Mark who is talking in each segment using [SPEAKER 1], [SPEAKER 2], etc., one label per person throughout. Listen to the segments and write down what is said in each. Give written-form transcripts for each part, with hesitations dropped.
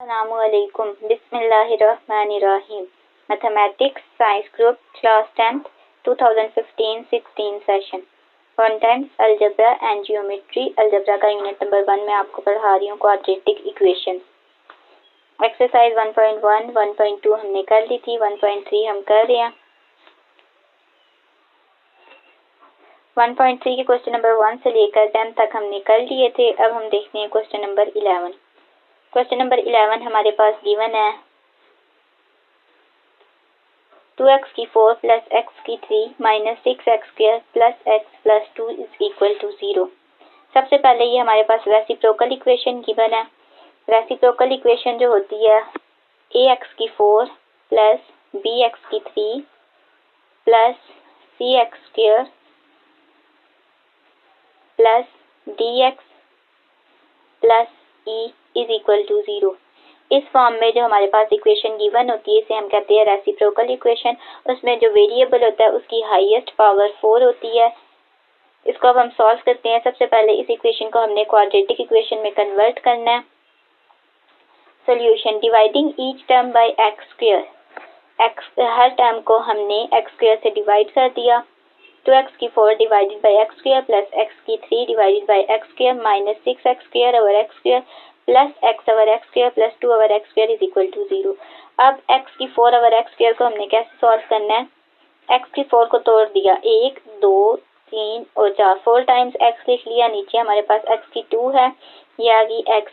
[SPEAKER 1] Assalamualaikum. Bismillahirrahmanirrahim. Mathematics Science Group Class 10th 2015-16 Session Contents Algebra and Geometry. Algebra का unit number 1 में आपको पढ़ा रही हूँ क्वाड्रेटिक इक्वेशन. एक्सरसाइज 1.1, 1.2 हमने कर ली थी, 1.3 हम कर रहे हैं. 1.3 के क्वेश्चन नंबर 1 से लेकर 10 तक हमने कर लिए थे. अब हम देखते हैं क्वेश्चन नंबर 11. क्वेश्चन नंबर 11 हमारे पास गिवन है 2x की 4 प्लस x की 3 minus 6x square plus x plus 2 is equal to 0. सबसे पहले ये हमारे पास रेसिप्रोकल इक्वेशन गिवन है. रेसिप्रोकल इक्वेशन जो होती है ax की 4 प्लस bx की 3 plus cx square plus dx plus e is equal to 0. इस फॉर्म में जो हमारे पास इक्वेशन गिवन होती है इसे हम कहते हैं रेसिप्रोकल इक्वेशन. उसमें जो वेरिएबल होता है उसकी हाईएस्ट पावर 4 होती है. इसको अब हम सॉल्व करते हैं. सबसे पहले इस इक्वेशन को हमने क्वाड्रेटिक इक्वेशन में कन्वर्ट करना है. Solution dividing each term by x square. X her term को हमने एक्स स्क्वायर से डिवाइड कर दिया. 2x की 4 divided by x square plus x की 3 divided by x square minus 6x square over x square plus x over x square plus 2 over x square is equal to 0. अब x की 4 over x square को हमने कैसे solve करना है. x की 4 को तोड़ दिया 1 2 3 और 4. 4 टाइम्स x लिख लिया. नीचे हमारे पास x की 2 है. ये आ गई x.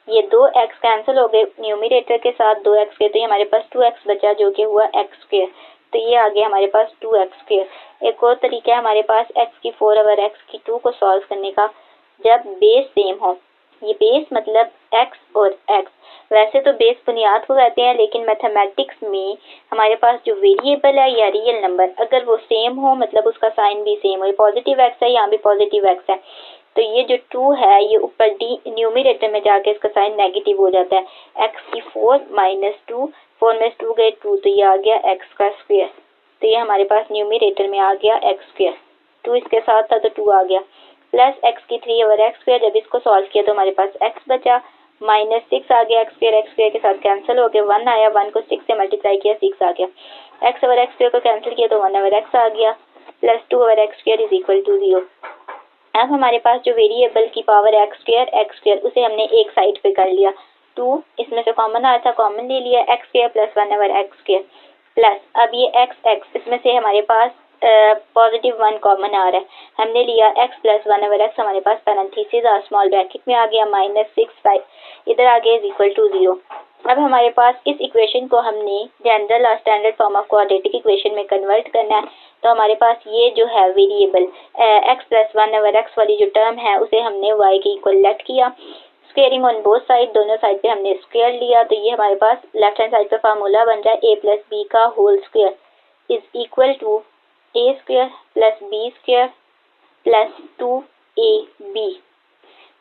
[SPEAKER 1] ये 2x कैंसिल हो गए न्यूमरेटर के साथ 2x के, तो ये हमारे पास 2x बचा जो कि हुआ x स्क्वायर. तो ये आ गया हमारे पास 2x स्क्वायर. एक और तरीका है हमारे पास x की 4 ओवर x की 2 को सॉल्व करने का. जब बेस सेम हो, ये बेस मतलब x और x. वैसे तो बेस बुनियाद को कहते हैं, लेकिन मैथमेटिक्स में हमारे पास जो वेरिएबल है या रियल नंबर अगर वो सेम हो मतलब उसका साइन भी सेम हो. पॉजिटिव x है, यहाँ भी पॉजिटिव x है, तो ये जो 2 है ये ऊपर डी न्यूमरेटर में जाके इसका साइन नेगेटिव हो जाता है. x की 4 माइनस 2, 4 में 2 गए 2, तो ये आ गया x का स्क्वायर. तो ये हमारे पास न्यूमरेटर में आ गया x स्क्वायर. 2 इसके साथ था तो 2 आ गया प्लस x की 3 ओवर एक्स स्क्वायर. जब इसको सॉल्व किया तो हमारे पास x बचा माइनस 6 आ गया. x स्क्वायर के साथ कैंसिल हो गया. 1 आया, 1 को 6 से मल्टीप्लाई किया 6 आ गया. x ओवर एक्स स्क्वायर को कैंसिल किया तो 1 ओवर x आ गया plus 2 over x square is equal to 0. अब हमारे पास जो वेरिएबल की पावर x स्क्वायर उसे हमने एक साइड पे कर लिया. 2 इसमें से कॉमन आया था, कॉमन ले लिया. x square plus 1 over x square plus अब ये x इसमें से हमारे पास पॉजिटिव 1 कॉमन आ रहा है. हमने लिया x प्लस 1 ओवर x. हमारे पास पैरेंथेसिस और स्मॉल ब्रैकेट में आ गया माइनस 6 5 इधर आ गया इज इक्वल टू 0. अब हमारे पास इस इक्वेशन को हमने जनरल और standard form of quadratic equation में कन्वर्ट करना है. तो हमारे पास ये जो है variable x plus 1 over x वाली जो टर्म है उसे हमने y के इक्वल लेट किया. स्क्वेयरिंग ऑन बोथ साइड, दोनों साइड पे हमने स्क्वायर लिया. तो ये हमारे पास लेफ्ट हैंड साइड पे फार्मूला बन जाए a प्लस बी का whole square is equal to a square plus b square plus 2ab.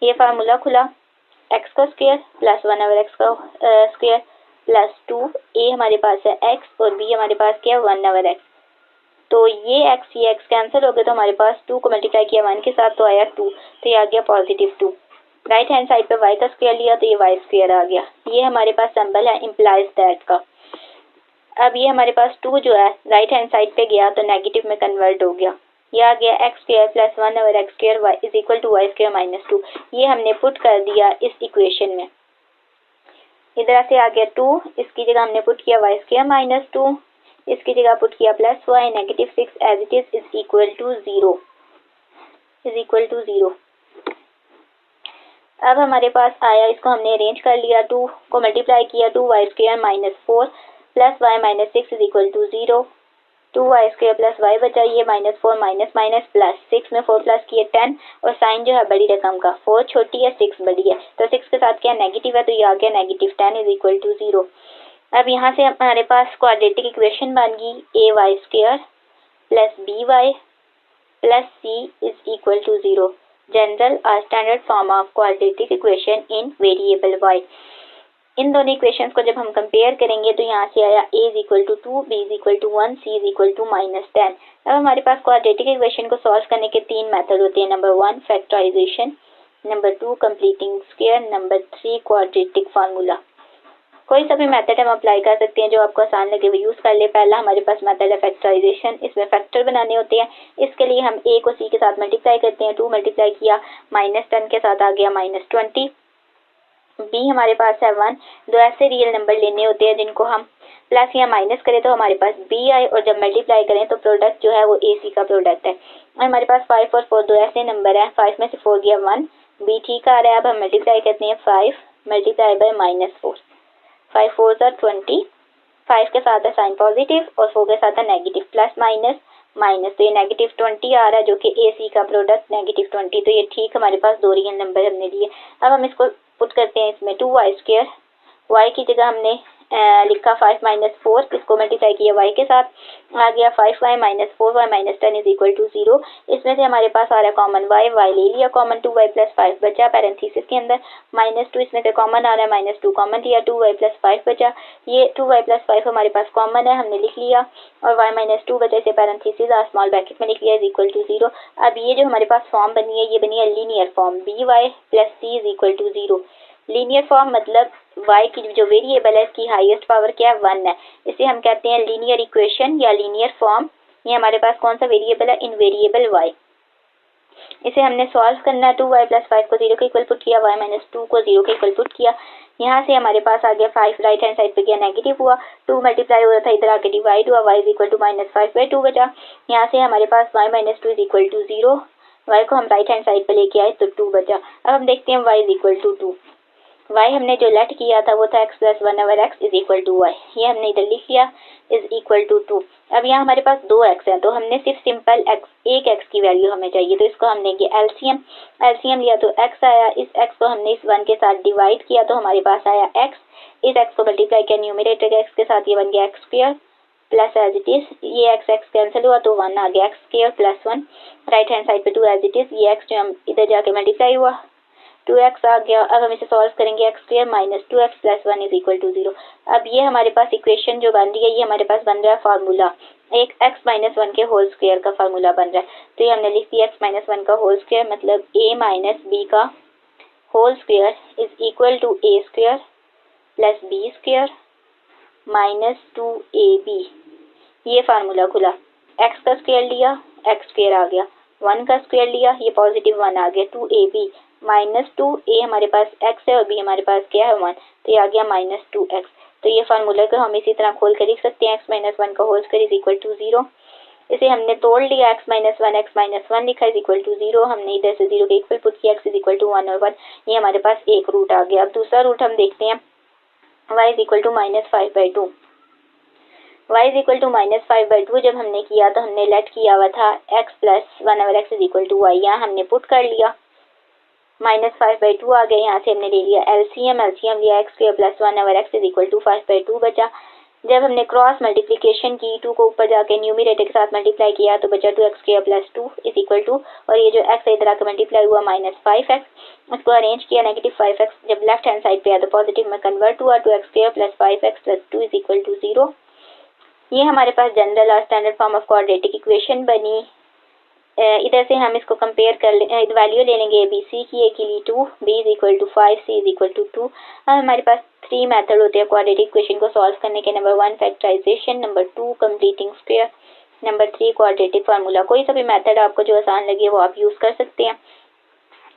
[SPEAKER 1] ये फार्मूला खुला. x का स्क्वायर प्लस 1 ओवर x का स्क्वायर प्लस 2a हमारे पास है x और b हमारे पास क्या है 1 ओवर x. तो ये x कैंसिल हो गया तो हमारे पास 2 को मल्टीप्लाई किया 1 के साथ तो आया 2, तो ये आ गया पॉजिटिव 2. राइट हैंड साइड पे y का स्क्वायर लिया तो ये y स्क्वायर आ गया. ये हमारे पास सिंबल है इम्प्लाइज दैट का. अब ये हमारे पास 2 जो है राइट हैंड साइड पे गया तो नेगेटिव में कन्वर्ट हो गया. ये आ गया x square plus 1 over x square y is equal to y square minus 2. ये हमने पुट कर दिया इस इक्वेशन में. इधर से आ गया 2, इसकी जगह हमने पुट किया y स्क्वायर माइनस 2, इसकी जगह पुट किया plus y negative 6 as it is equal to 0 is equal to 0. अब हमारे पास आया, इसको हमने अरेंज कर लिया. 2 को मल्टीप्लाई किया 2y square minus 4 plus y minus 6 is equal to 0. 2y square plus y बचा. ये माइनस 4 माइनस माइनस प्लस 6 में 4 प्लस किए 10 और साइन जो है बड़ी रकम का 4 छोटी है 6 बड़ी है तो 6 के साथ क्या नेगेटिव है तो ये आ गया नेगेटिव 10 इज इक्वल टू 0. अब यहाँ से हमारे पास क्वाड्रेटिक इक्वेशन बन गई ay square plus by plus c is equal to 0. General और standard form of quadratic equation in variable y. इन दोनों इक्वेशंस को जब हम कंपेयर करेंगे तो यहाँ से आया a is equal to 2, b is equal to 1, c is equal to minus 10. अब हमारे पास क्वाड्रेटिक इक्वेशन को सॉल्व करने के 3 मेथड होते हैं. Number 1 factorisation, number 2 completing square, number 3 quadratic formula. कोई सा भी मेथड हम अप्लाई कर सकते हैं जो आपको आसान लगे वो यूज़ कर ले। पहला हमारे पास मेथड है फैक्टराइजेशन, इसमें फैक्टर बनाने होते हैं। इसके लिए हम a को c के साथ मल्टीप्लाई करते हैं, 2 मल्टीप्लाई किया -10 के साथ आ गया -20। b हमारे पास है 1। दो ऐसे रियल नंबर लेने होते हैं जिनको हम प्लस या माइनस करें तो हमारे पास b आए, और जब मल्टीप्लाई करें तो प्रोडक्ट जो है वो ac का प्रोडक्ट है। और हमारे पास 5 और 4 दो ऐसे नंबर हैं, 5 में से 4 गया 1, b ठीक आ रहा है। अब हम मल्टीप्लाई करते हैं 5 मल्टीप्लाई बाय -4, 5 4 ज़ा 20, 5 के साथ है साइन पॉजिटिव और 4 के साथ है नेगेटिव, प्लस माइनस माइनस, तो ये -20 आ रहा है जो कि AC का प्रोडक्ट -20। तो ये ठीक हमारे पास दो रियल नंबर हमने लिए। अब हम इसको पुट करते हैं इसमें 2y², y की जगह हमने लिखा 5 - 4, इसको मल्टीप्लाई किया y के साथ, आ गया 5y - 4y - 10 = 0। इसमें से हमारे पास आ रहा है कॉमन y ले लिया कॉमन, 2y + 5 बचा पैरेंथेसिस के अंदर, -2 इसमें से कॉमन आ रहा है, -2 कॉमन लिया, 2y + 5 बचा। ये 2y + 5 हमारे पास कॉमन है, हमने लिख लिया, और y - 2 बचा, इसे पैरेंथेसिस स्मॉल ब्रैकेट में लिख लिया = 0। अब ये जो हमारे पास फॉर्म बनी है ये बनी है linear form, by + c = 0। Linear form मतलब y की जो वेरिएबल है इसकी हाईएस्ट पावर क्या है, 1 है। इसे हम कहते हैं लीनियर इक्वेशन या लीनियर फॉर्म। ये हमारे पास कौन सा वेरिएबल है, इनवेरिएबल y। इसे हमने सॉल्व करना है, 2y + 5 को 0 के इक्वल पुट किया, y - 2 को 0 के इक्वल पुट किया। यहाँ से हमारे पास आ गया 5, राइट हैंड साइड पे गया नेगेटिव हुआ, 2 मल्टीप्लाई हो रहा था इधर आके डिवाइड हुआ, y = -5/2 बचा। यहाँ से हमारे पास y - 2 = 0, y को हम राइट हैंड साइड पे लेके आए तो 2 बचा। अब हम देखते हैं y = 2। y हमने जो लेट किया था वो था x + 1/x = y, ये हमने इधर लिख लिया = 2। अब यहाँ हमारे पास 2 x हैं, तो हमने सिर्फ सिंपल x, एक x की वैल्यू हमें चाहिए, तो इसको हमने किया एलसीएम लिया तो x आया। इस x को हमने इस 1 के साथ डिवाइड किया तो हमारे पास आया x। इस x को मल्टीप्लाई किया न्यूमरेटर के x के साथ, ये बन गया x² plus as it is, ये x कैंसिल हुआ तो 1 आ गया, x² + 1, राइट हैंड साइड पे 2 एज इट इज, ये x जो हम इधर जाके मल्टीप्लाई हुआ 2x आ गया। अब हम इसे सॉल्व करेंगे, x² - 2x + 1 = 0। अब ये हमारे पास इक्वेशन जो बन रही है ये हमारे पास बन रहा है फार्मूला, एक x - 1 के होल स्क्वायर का फार्मूला बन रहा है। तो ये हमने लिख दिया x - 1 का होल स्क्वायर मतलब a - b का whole square = a² + b² - 2ab। ये फार्मूला खुला, x का स्क्वायर लिया x² आ गया, 1 का स्क्वायर लिया ये +1 आ गया, 2ab -2a हमारे पास x है और b हमारे पास क्या है 1, तो ये आ गया -2x। तो ये फार्मूला को हम इसी तरह खोल कर लिख सकते हैं, x - 1 का होल स्क्वायर = 0। इसे हमने तोड़ लिया, x - 1 लिखा = 0, हमने इधर से 0 के इक्वल पुट किया, x = 1 और 1, ये हमारे पास एक रूट आ गया। अब दूसरा रूट हम देखते हैं, y = -5/2। y = -5/2 जब हमने किया तो हमने लेट किया हुआ था x + 1/x = y, यहाँ हमने पुट कर लिया, -5/2 आ गया। यहाँ से हमने ले लिया एलसीएम लिया, x² + 1/x = 5/2 बचा। जब हमने क्रॉस मल्टीप्लिकेशन की, 2 को ऊपर जाके न्यूमरेटर के साथ मल्टीप्लाई किया तो बचा 2x² + 2 = और ये जो x है इधर आकर मल्टीप्लाई हुआ -5x, इसको अरेंज किया -5x, जब लेफ्ट हैंड साइड पे आया तो पॉजिटिव में कन्वर्ट हुआ, 2x² + 5x + 2 = 0। ये हमारे पास जनरल और standard form of quadratic equation बनी। इधर से हम इसको कंपेयर कर वैल्यू ले लेंगे ABC की, a के लिए 2, b = 5, c = 2। अब हमारे पास 3 मेथड होते हैं क्वाड्रेटिक इक्वेशन को सॉल्व करने के, number 1 factorisation, number 2 completing square, number 3 quadratic formula. कोई सा भी मेथड आपको जो आसान लगे वो आप यूज़ कर सकते हैं।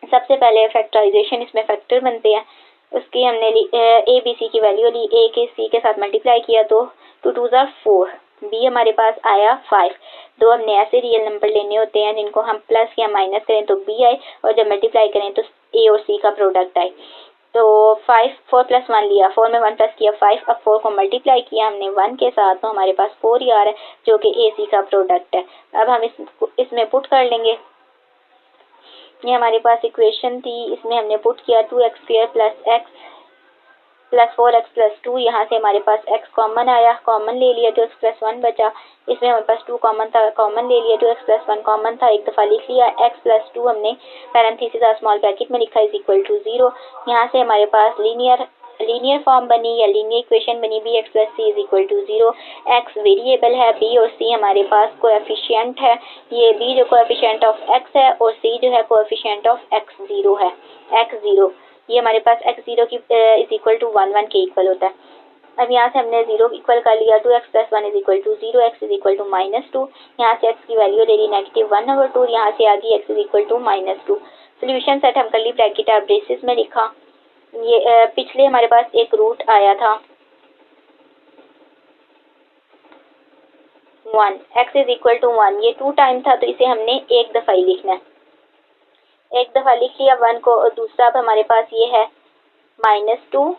[SPEAKER 1] सबसे पहले फैक्टराइजेशन, इसमें फैक्टर बनते हैं, उसकी हमने ABC की वैल्यू ली, a के c के साथ मल्टीप्लाई किया तो 2 2 ज़ा 4, b हमारे पास आया 5। दो हमने ऐसे रियल नंबर लेने होते हैं जिनको हम प्लस या माइनस करें तो b आए, और जब मल्टीप्लाई करें तो a और c का प्रोडक्ट आए। तो 4 + 1 लिया, 4 में 1 प्लस किया 5, अब 4 को मल्टीप्लाई किया हमने 1 के साथ तो हमारे पास 4 ही आ रहा है जो कि AC का प्रोडक्ट है। अब हम इसमें पुट कर लेंगे, ये हमारे पास इक्वेशन थी, इसमें हमने पुट किया 2x² + x + 4x + 2, यहाँ से हमारे पास x कॉमन आया, कॉमन ले लिया, 2x + 1 बचा। इसमें हमारे पास 2 कॉमन था, कॉमन ले लिया, 2x + 1 कॉमन था, एक दफ़ा लिख लिया, x + 2 हमने पैरेंथेसिस और स्मॉल ब्रैकेट में लिखा = 0। यहाँ से हमारे पास लीनियर फॉर्म बनी या लीनियर इक्वेशन बनी, bx + c = 0। x वेरिएबल है, b और c हमारे पास कोएफिशिएंट है, ये b जो कोएफिशिएंट ऑफ x है और c जो है कोएफिशिएंट ऑफ x0 है, x0 ये हमारे पास x0 की = 1 1 के इक्वल होता है। अब यहाँ से हमने 0 इक्वल कर लिया, 2x + 1 = 0, x = -2। यहाँ से x की वैल्यू ले ली -1/2, यहाँ से आ गई x = -2। सोल्यूशन सेट हम कर्ली ब्रैकेट और ब्रेसेस में लिखा। ये पिछले हमारे पास एक रूट आया था 1, x = 1, ये 2 टाइम था तो इसे हमने एक दफ़ा ही लिखना है, एक दफ़ा लिख लिया 1 को। और दूसरा अब हमारे पास ये है -2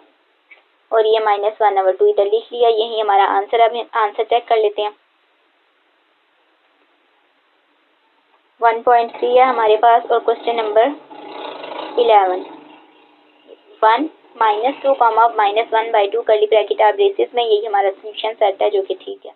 [SPEAKER 1] और ये -1/2 इधर लिख लिया, यही हमारा आंसर। अब आंसर चेक कर लेते हैं। 1.3 है हमारे पास और क्वेश्चन नंबर 11। 1 -2, -1/2 कर्ली ब्रैकेट और ब्रेसेस में, यही हमारा सोल्यूशन सेट है जो कि ठीक है।